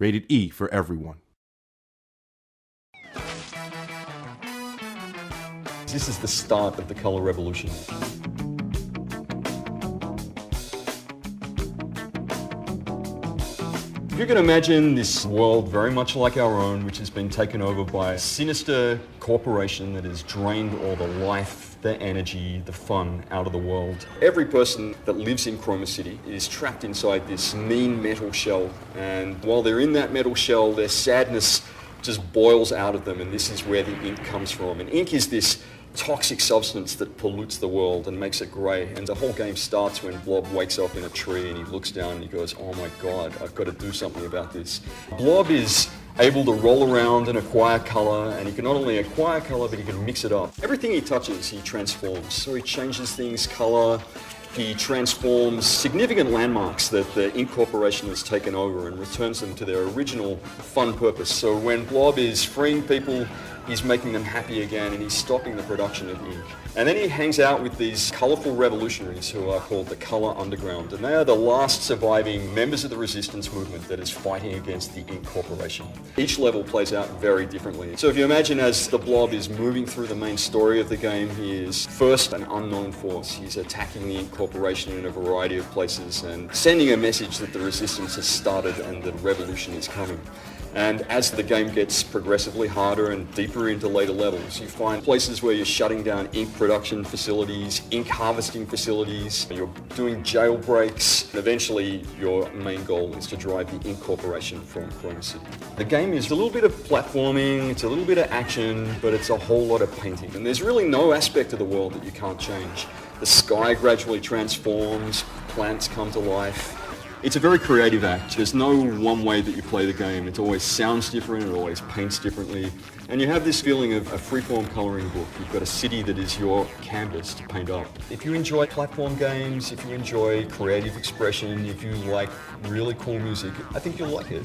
Rated E for everyone. This is the start of the color revolution. If you can imagine this world very much like our own, which has been taken over by a sinister corporation that has drained all the life, the energy, the fun out of the world. Every person that lives in Chroma City is trapped inside this mean metal shell, and while they're in that metal shell, their sadness just boils out of them, and this is where the ink comes from. And ink is this toxic substance that pollutes the world and makes it grey. And the whole game starts when Blob wakes up in a tree and he looks down and he goes, oh my god, I've got to do something about this. Blob is able to roll around and acquire colour, and he can not only acquire colour but he can mix it up. Everything he touches he transforms. So he changes things, colour, he transforms significant landmarks that the Ink Corporation has taken over and returns them to their original fun purpose. So when Blob is freeing people, he's making them happy again, and he's stopping the production of ink. And then he hangs out with these colourful revolutionaries who are called the Colour Underground, and they are the last surviving members of the resistance movement that is fighting against the Ink Corporation. Each level plays out very differently. So if you imagine as the Blob is moving through the main story of the game, he is first an unknown force. He's attacking the Ink Corporation in a variety of places and sending a message that the resistance has started and that revolution is coming. And as the game gets progressively harder and deeper into later levels, you find places where you're shutting down ink production facilities, ink harvesting facilities, you're doing jailbreaks, and eventually your main goal is to drive the Ink Corporation from Chroma City. The game is a little bit of platforming, it's a little bit of action, but it's a whole lot of painting. And there's really no aspect of the world that you can't change. The sky gradually transforms, plants come to life. It's a very creative act. There's no one way that you play the game. It always sounds different, it always paints differently. And you have this feeling of a freeform colouring book. You've got a city that is your canvas to paint up. If you enjoy platform games, if you enjoy creative expression, if you like really cool music, I think you'll like it.